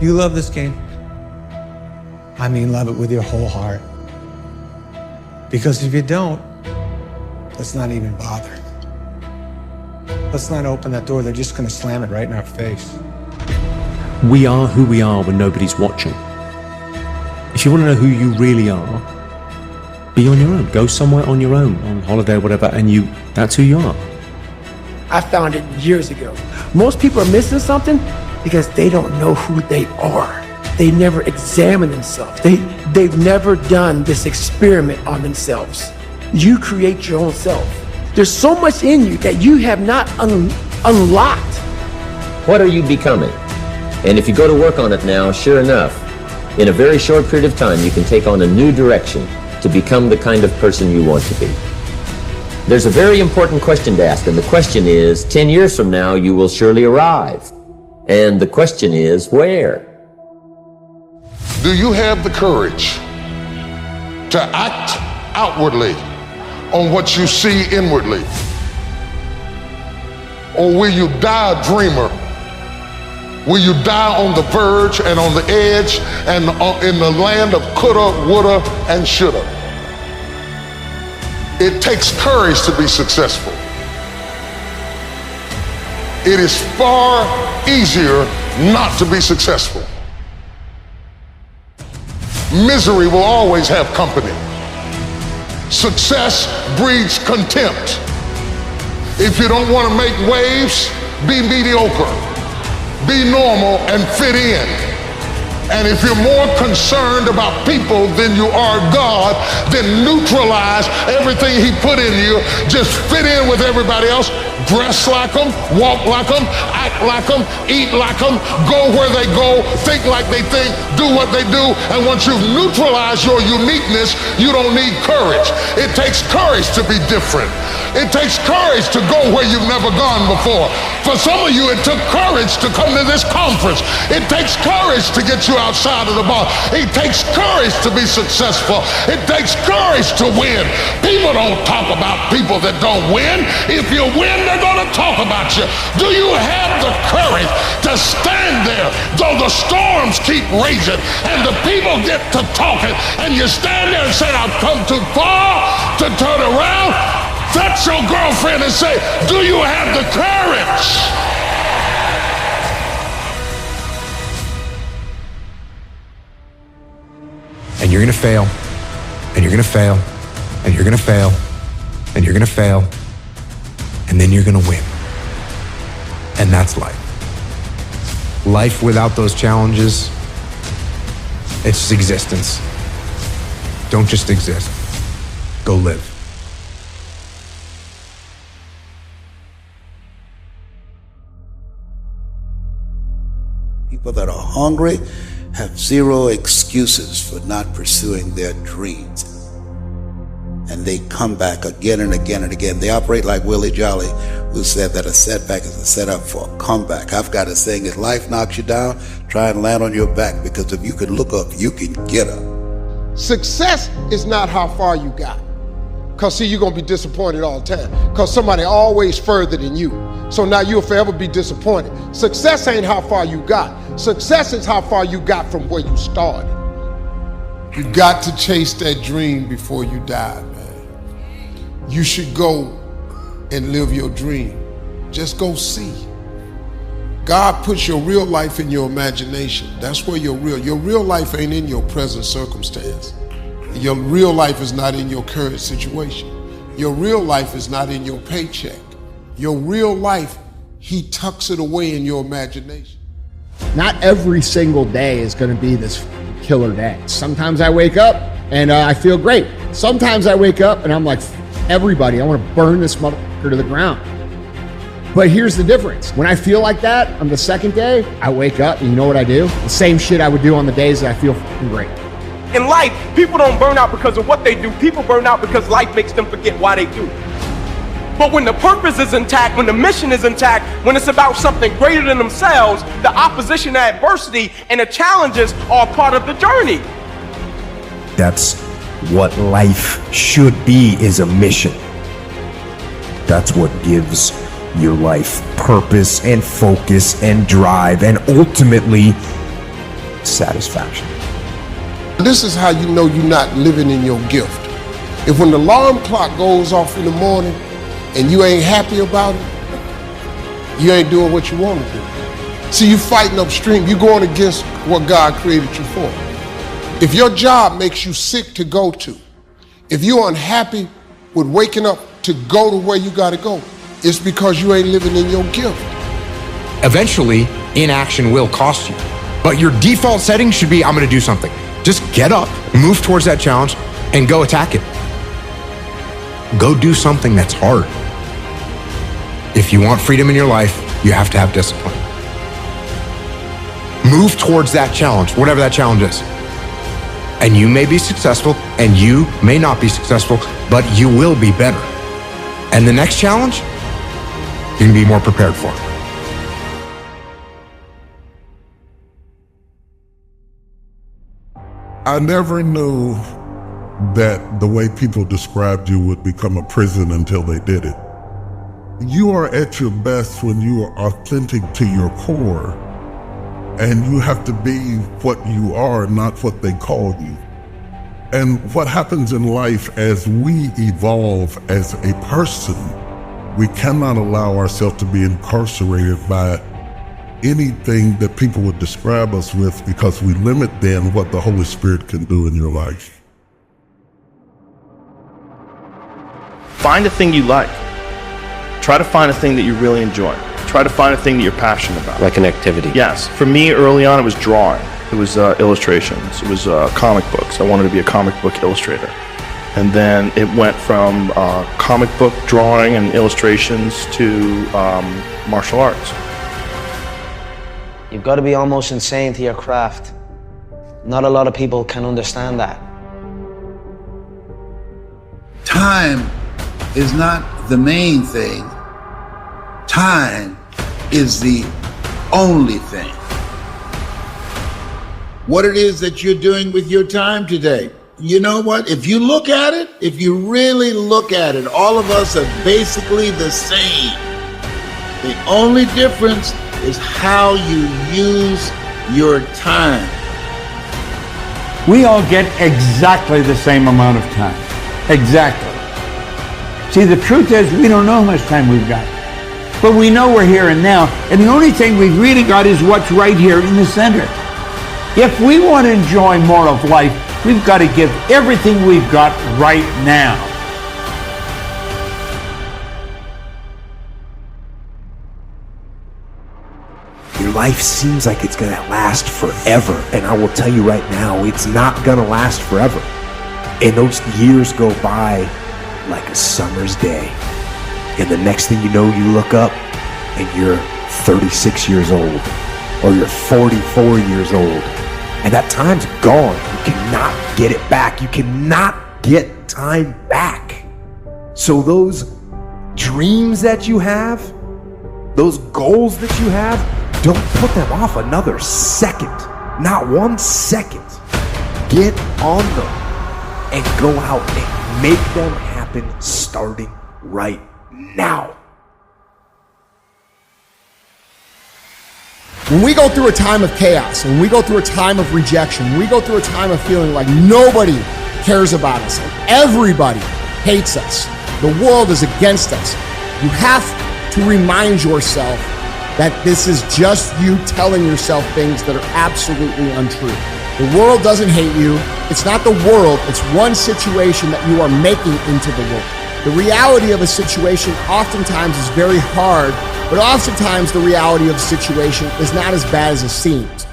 You love this game? I mean, love it with your whole heart. Because if you don't, let's not even bother. Let's not open that door. They're just gonna slam it right in our face. We are who we are when nobody's watching. If you want to know who you really are, be on your own. Go somewhere on your own, on holiday or whatever, and that's who you are. I found it years ago. Most people are missing something because they don't know who they are. They never examine themselves. They've never done this experiment on themselves. You create your own self. There's so much in you that you have not unlocked. What are you becoming? And if you go to work on it now, sure enough, in a very short period of time, you can take on a new direction to become the kind of person you want to be. There's a very important question to ask, and the question is, 10 years from now, you will surely arrive. And the question is, where? Do you have the courage to act outwardly on what you see inwardly? Or will you die a dreamer? Will you die on the verge and on the edge and in the land of coulda, woulda, and shoulda? It takes courage to be successful. It is far easier not to be successful. Misery will always have company. Success breeds contempt. If you don't want to make waves, be mediocre. Be normal and fit in. And if you're more concerned about people than you are God, then neutralize everything He put in you. Just fit in with everybody else. Dress like them, walk like them, act like them, eat like them, go where they go, think like they think, do what they do. And once you've neutralized your uniqueness, you don't need courage. It takes courage to be different. It takes courage to go where you've never gone before. For some of you, it took courage to come to this conference. It takes courage to get you outside of the box. It takes courage to be successful. It takes courage to win. People don't talk about people that don't win. If you win, they're going to talk about you. Do you have the courage to stand there though the storms keep raging and the people get to talking and you stand there and say, I've come too far to turn around? That's your girlfriend and say, do you have the courage? And you're gonna fail, and you're gonna fail, and you're gonna fail, and you're gonna fail, and then you're gonna win. And that's life. Life without those challenges, it's just existence. Don't just exist, go live. People that are hungry have zero excuses for not pursuing their dreams. And they come back again and again and again. They operate like Willie Jolly, who said that a setback is a setup for a comeback. I've got a saying, if life knocks you down, try and land on your back, because if you can look up, you can get up. Success is not how far you got. Because see, you're going to be disappointed all the time. Because somebody always further than you. So now you'll forever be disappointed. Success ain't how far you got. Success is how far you got from where you started. You got to chase that dream before you die, man. You should go and live your dream. Just go see. God puts your real life in your imagination. That's where your real life ain't in your present circumstance. Your real life is not in your current situation. Your real life is not in your paycheck. Your real life, He tucks it away in your imagination. Not every single day is going to be this killer day. Sometimes I wake up and I feel great. Sometimes I wake up and I'm like, everybody, I want to burn this motherfucker to the ground. But here's the difference. When I feel like that on the second day, I wake up and you know what I do? The same shit I would do on the days that I feel fucking great. In life, people don't burn out because of what they do. People burn out because life makes them forget why they do. But when the purpose is intact, when the mission is intact, when it's about something greater than themselves, the opposition, the adversity, and the challenges are part of the journey. That's what life should be, is a mission. That's what gives your life purpose and focus and drive and ultimately satisfaction. This is how you know you're not living in your gift. If when the alarm clock goes off in the morning and you ain't happy about it, you ain't doing what you want to do. See, you fighting upstream. You're going against what God created you for. If your job makes you sick to go to, if you're unhappy with waking up to go to where you got to go, it's because you ain't living in your gift. Eventually, inaction will cost you. But your default setting should be, I'm going to do something. Just get up, move towards that challenge, and go attack it. Go do something that's hard. If you want freedom in your life, you have to have discipline. Move towards that challenge, whatever that challenge is. And you may be successful, and you may not be successful, but you will be better. And the next challenge, you can be more prepared for. I never knew that the way people described you would become a prison until they did it. You are at your best when you are authentic to your core, and you have to be what you are, not what they call you. And what happens in life as we evolve as a person, we cannot allow ourselves to be incarcerated by anything that people would describe us with, because we limit then what the Holy Spirit can do in your life. Find a thing you like. Try to find a thing that you really enjoy. Try to find a thing that you're passionate about. Like an activity. Yes. For me, early on, it was drawing. It was illustrations. It was comic books. I wanted to be a comic book illustrator. And then it went from comic book drawing and illustrations to martial arts. You've got to be almost insane to your craft. Not a lot of people can understand that. Time is not the main thing. Time is the only thing. What it is that you're doing with your time today. You know what? If you look at it, if you really look at it, all of us are basically the same. The only difference is how you use your time. We all get exactly the same amount of time. Exactly. See, the truth is we don't know how much time we've got. But we know we're here and now, and the only thing we've really got is what's right here in the center. If we want to enjoy more of life, we've got to give everything we've got right now. Your life seems like it's gonna last forever, and I will tell you right now, it's not gonna last forever. And those years go by like a summer's day. And the next thing you know, you look up and you're 36 years old, or you're 44 years old, and that time's gone. You cannot get it back. You cannot get time back. So those dreams that you have, those goals that you have, don't put them off another second. Not 1 second. Get on them and go out and make them happen starting right now. When we go through a time of chaos, when we go through a time of rejection, when we go through a time of feeling like nobody cares about us, like everybody hates us, the world is against us, you have to remind yourself that this is just you telling yourself things that are absolutely untrue. The world doesn't hate you. It's not the world. It's one situation that you are making into the world. The reality of a situation oftentimes is very hard, but oftentimes the reality of a situation is not as bad as it seems.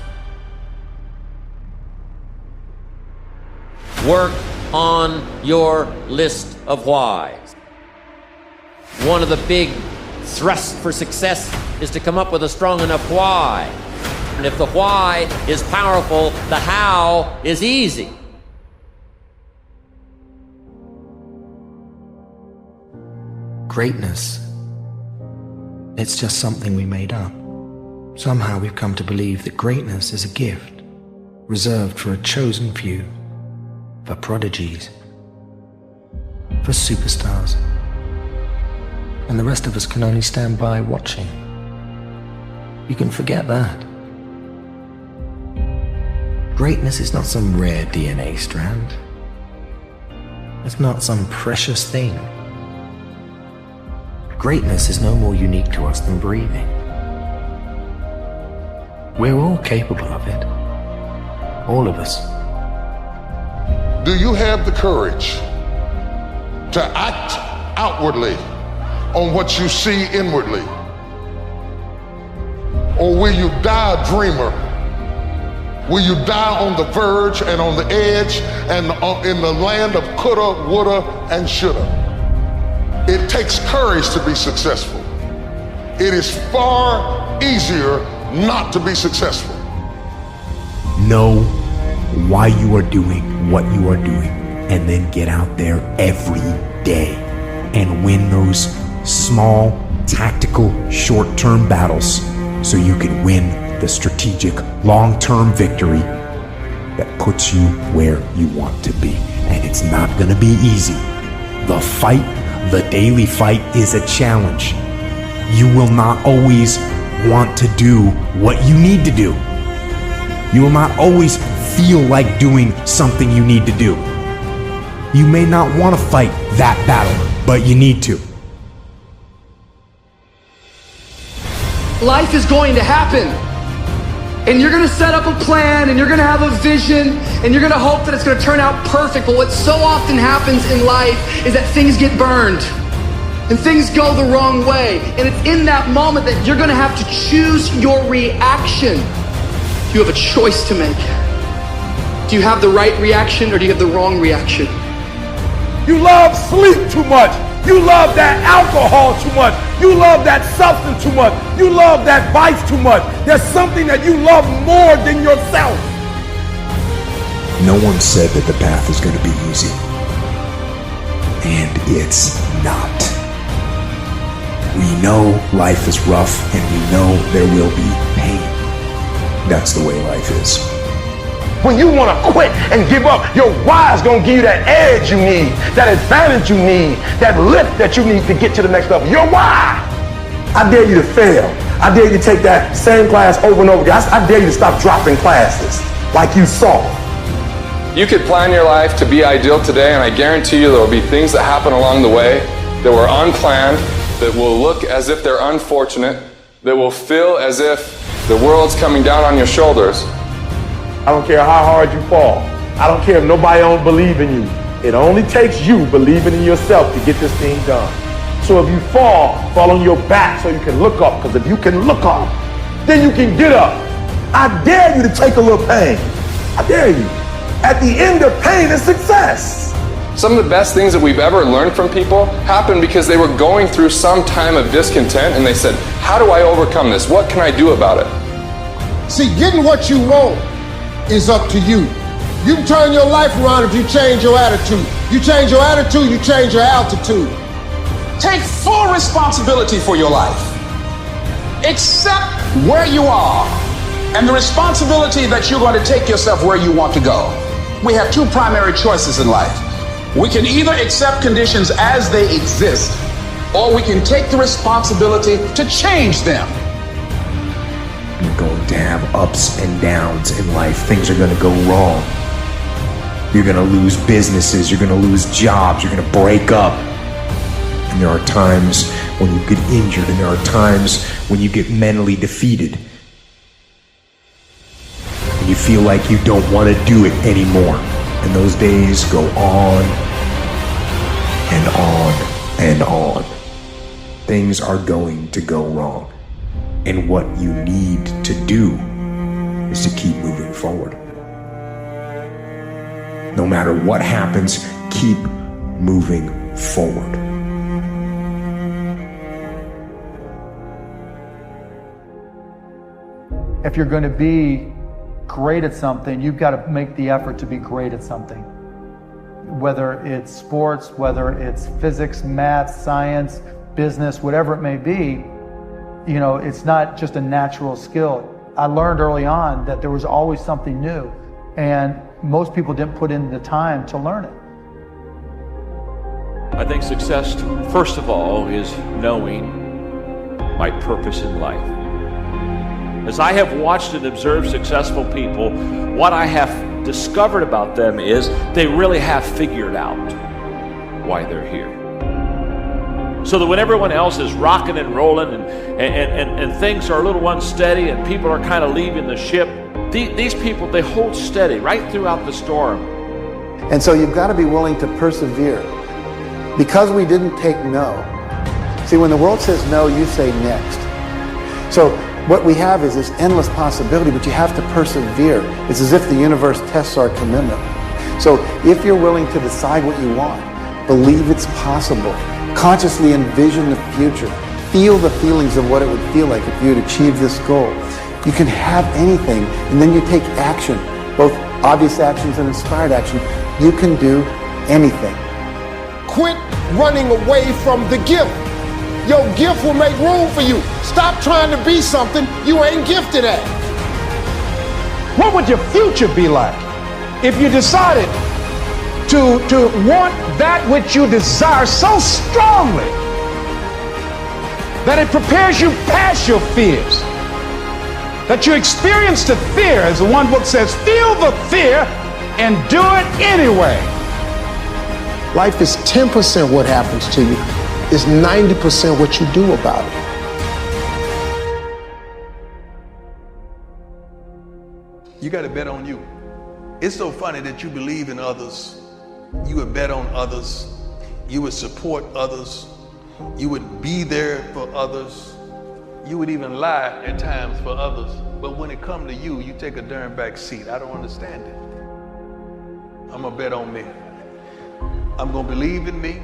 Work on your list of whys. One of the big thrusts for success is to come up with a strong enough why. And if the why is powerful, the how is easy. Greatness, it's just something we made up. Somehow we've come to believe that greatness is a gift, reserved for a chosen few, for prodigies, for superstars. And the rest of us can only stand by watching. You can forget that. Greatness is not some rare DNA strand. It's not some precious thing. Greatness is no more unique to us than breathing. We're all capable of it. All of us. Do you have the courage to act outwardly on what you see inwardly? Or will you die a dreamer? Will you die on the verge and on the edge and in the land of coulda, woulda, and shoulda? It takes courage to be successful. It is far easier not to be successful. Know why you are doing what you are doing, and then get out there every day and win those small, tactical, short-term battles so you can win the strategic, long-term victory that puts you where you want to be. And it's not gonna be easy. The fight, the daily fight, is a challenge. You will not always want to do what you need to do. You will not always feel like doing something you need to do. You may not want to fight that battle, but you need to. Life is going to happen. And you're gonna set up a plan, and you're gonna have a vision, and you're gonna hope that it's gonna turn out perfect. But what so often happens in life is that things get burned, and things go the wrong way. And it's in that moment that you're gonna have to choose your reaction. You have a choice to make. Do you have the right reaction, or do you have the wrong reaction? You love sleep too much. You love that alcohol too much. You love that substance too much. You love that vice too much. There's something that you love more than yourself. No one said that the path is going to be easy. And it's not. We know life is rough, and we know there will be pain. That's the way life is. When you want to quit and give up, your why is going to give you that edge you need, that advantage you need, that lift that you need to get to the next level. Your why. I dare you to fail. I dare you to take that same class over and over again. I dare you to stop dropping classes like you saw. You could plan your life to be ideal today, and I guarantee you there will be things that happen along the way that were unplanned, that will look as if they're unfortunate, that will feel as if the world's coming down on your shoulders. I don't care how hard you fall. I don't care if nobody don't believe in you. It only takes you believing in yourself to get this thing done. So if you fall on your back so you can look up, because if you can look up, then you can get up. I dare you to take a little pain. I dare you. At the end of pain is success. Some of the best things that we've ever learned from people happened because they were going through some time of discontent, and they said, how do I overcome this? What can I do about it? See, getting what you want is up to you. You can turn your life around if you change your attitude. You change your attitude, you change your altitude. Take full responsibility for your life. Accept where you are and the responsibility that you're going to take yourself where you want to go. We have two primary choices in life. We can either accept conditions as they exist, or we can take the responsibility to change them. You're going to have ups and downs in life. Things are going to go wrong. You're going to lose businesses. You're going to lose jobs. You're going to break up. And there are times when you get injured, and there are times when you get mentally defeated. And you feel like you don't want to do it anymore. And those days go on and on and on. Things are going to go wrong. And what you need to do is to keep moving forward. No matter what happens, keep moving forward. If you're going to be great at something, you've got to make the effort to be great at something. Whether it's sports, whether it's physics, math, science, business, whatever it may be, you know, it's not just a natural skill. I learned early on that there was always something new, and most people didn't put in the time to learn it. I think success, first of all, is knowing my purpose in life. As I have watched and observed successful people, what I have discovered about them is they really have figured out why they're here. So that when everyone else is rocking and rolling and things are a little unsteady and people are kind of leaving the ship, these people, they hold steady right throughout the storm. And so you've got to be willing to persevere. Because we didn't take no. See, when the world says no, you say next. So what we have is this endless possibility, but you have to persevere. It's as if the universe tests our commitment. So if you're willing to decide what you want, believe it's possible, consciously envision the future, feel the feelings of what it would feel like if you had achieved this goal, you can have anything, and then you take action, both obvious actions and inspired action. You can do anything. Quit running away from the gift. Your gift will make room for you. Stop trying to be something you ain't gifted at. What would your future be like if you decided to want that which you desire so strongly that it prepares you past your fears? That you experience the fear, as the one book says, feel the fear and do it anyway. Life is 10% what happens to you. It's 90% what you do about it. You got to bet on you. It's so funny that you believe in others. You would bet on others. You would support others. You would be there for others. You would even lie at times for others. But when it comes to you, you take a darn back seat. I don't understand it. I'm going to bet on me. I'm going to believe in me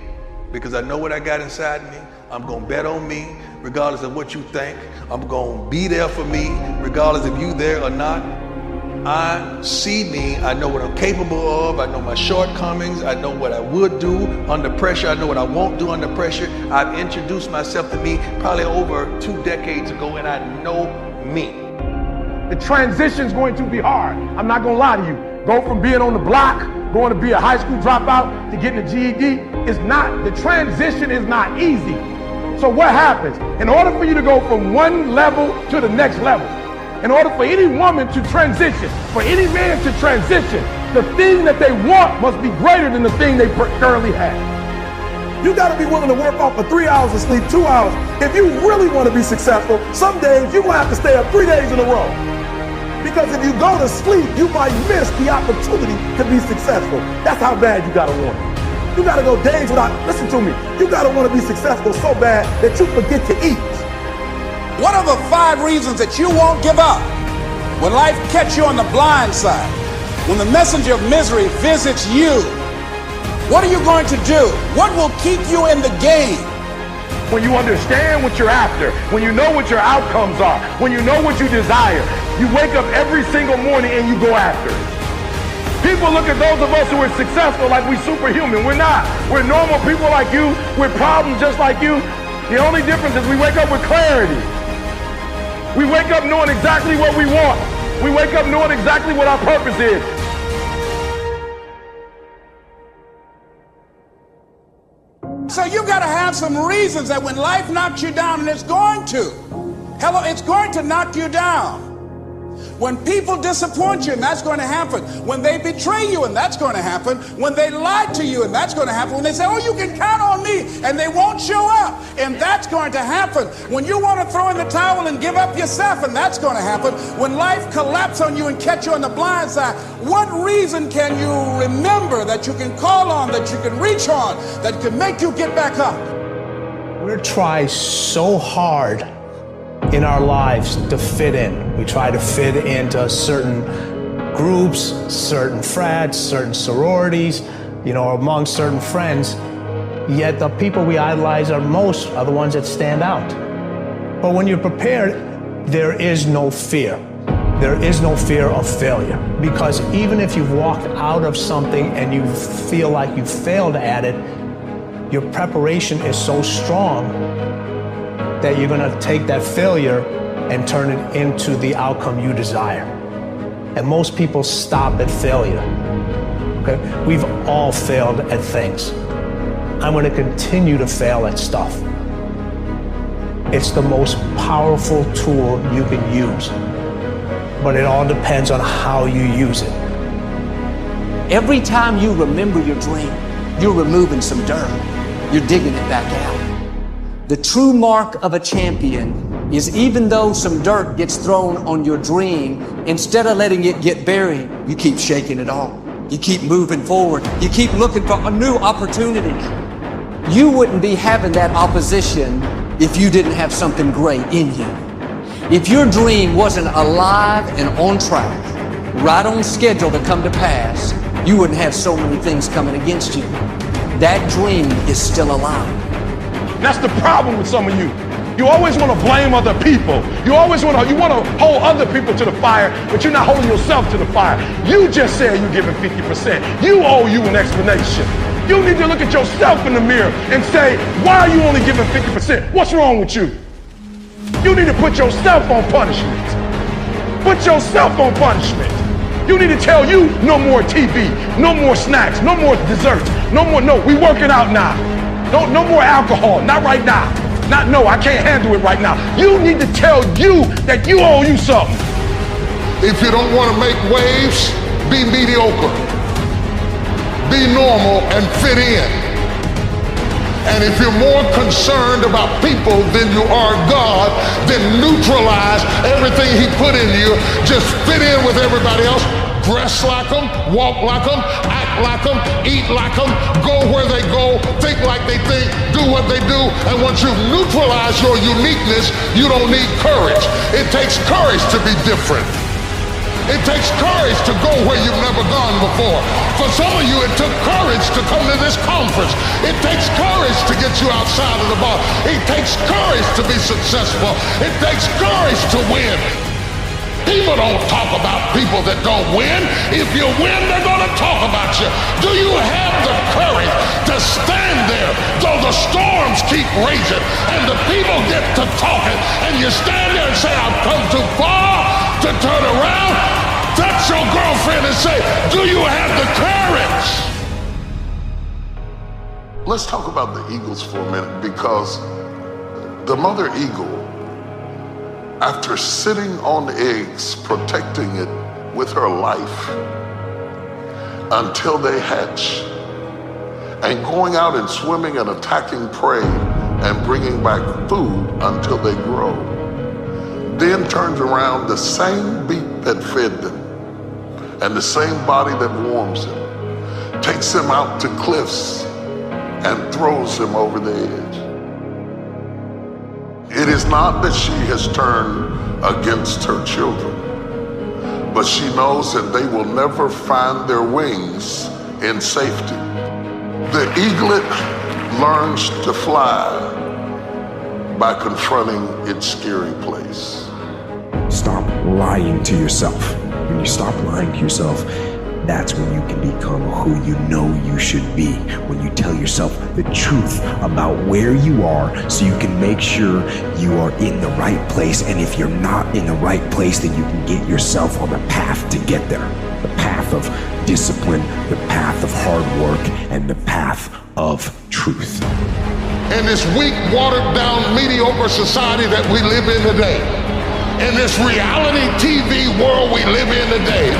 because I know what I got inside me. I'm going to bet on me regardless of what you think. I'm going to be there for me regardless if you there or not. I see me. I know what I'm capable of. I know my shortcomings. I know what I would do under pressure. I know what I won't do under pressure. I've introduced myself to me probably over 2 decades ago, and I know me. The transition's going to be hard. I'm not going to lie to you. Go from being on the block, going to be a high school dropout, to getting a GED, the transition is not easy. So what happens? In order for you to go from one level to the next level, in order for any woman to transition, for any man to transition, the thing that they want must be greater than the thing they currently have. You gotta be willing to work off for 3 hours and sleep 2 hours. If you really want to be successful, some days you're gonna have to stay up 3 days in a row. Because if you go to sleep, you might miss the opportunity to be successful. That's how bad you gotta want it. You gotta go days without, listen to me, you gotta want to be successful so bad that you forget to eat. What are the 5 reasons that you won't give up when life catches you on the blind side? When the messenger of misery visits you, what are you going to do? What will keep you in the game? When you understand what you're after, when you know what your outcomes are, when you know what you desire, you wake up every single morning and you go after it. People look at those of us who are successful like we're superhuman. We're not. We're normal people like you with problems just like you. The only difference is we wake up with clarity. We wake up knowing exactly what we want. We wake up knowing exactly what our purpose is. So you got to have some reasons that when life knocks you down, and it's going to, it's going to knock you down. When people disappoint you, and that's going to happen. When they betray you, and that's going to happen. When they lie to you, and that's going to happen. When they say, oh, you can count on me, and they won't show up, and that's going to happen. When you want to throw in the towel and give up yourself, and that's going to happen. When life collapses on you and catch you on the blind side, what reason can you remember that you can call on, that you can reach on, that can make you get back up? We're trying so hard in our lives to fit in. We try to fit into certain groups, certain frats, certain sororities, among certain friends. Yet the people we idolize most are the ones that stand out. But when you're prepared, there is no fear. There is no fear of failure. Because even if you've walked out of something and you feel like you failed at it, your preparation is so strong that you're going to take that failure and turn it into the outcome you desire. And most people stop at failure. Okay? We've all failed at things. I'm going to continue to fail at stuff. It's the most powerful tool you can use. but it all depends on how you use it. Every time you remember your dream, you're removing some dirt. You're digging it back out. The true mark of a champion is even though some dirt gets thrown on your dream, instead of letting it get buried, you keep shaking it off. You keep moving forward. You keep looking for a new opportunity. You wouldn't be having that opposition if you didn't have something great in you. If your dream wasn't alive and on track, right on schedule to come to pass, you wouldn't have so many things coming against you. That dream is still alive. That's the problem with some of you. You always want to blame other people. You want to hold other people to the fire, but you're not holding yourself to the fire. You just said you're giving 50%. You owe you an explanation. You need to look at yourself in the mirror and say, why are you only giving 50%? What's wrong with you? You need to put yourself on punishment. Put yourself on punishment. You need to tell you no more TV, no more snacks, no more desserts, no, we working out now. No more alcohol, not right now. I can't handle it right now. You need to tell you that you owe you something. If you don't want to make waves, be mediocre. Be normal and fit in. And if you're more concerned about people than you are God, then neutralize everything He put in you. Just fit in with everybody else. Dress like them, walk like them, act like them, eat like them, go where they go, think like they think, do what they do. And once you've neutralized your uniqueness, you don't need courage. It takes courage to be different. It takes courage to go where you've never gone before. For some of you, it took courage to come to this conference. It takes courage to get you outside of the bar. It takes courage to be successful. It takes courage to win. People don't talk about people that don't win. If you win, they're going to talk about you. Do you have the courage to stand there though the storms keep raging and the people get to talking and you stand there and say, I've come too far to turn around? Touch your girlfriend and say, do you have the courage? Let's talk about the eagles for a minute, because the mother eagle, after sitting on eggs, protecting it with her life until they hatch, and going out and swimming and attacking prey and bringing back food until they grow, then turns around, the same beak that fed them and the same body that warms them takes them out to cliffs and throws them over the edge. It is not that she has turned against her children, but she knows that they will never find their wings in safety. The eaglet learns to fly by confronting its scary place. Stop lying to yourself. When you stop lying to yourself, that's when you can become who you know you should be. When you tell yourself the truth about where you are, so you can make sure you are in the right place. And if you're not in the right place, then you can get yourself on the path to get there. The path of discipline, the path of hard work, and the path of truth. In this weak, watered down, mediocre society that we live in today, in this reality TV world we live in today,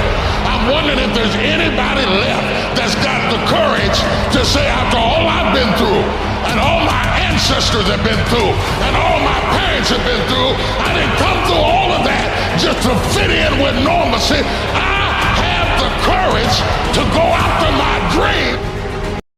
I'm wondering if there's anybody left that's got the courage to say, after all I've been through, and all my ancestors have been through, and all my parents have been through, I didn't come through all of that just to fit in with normalcy. I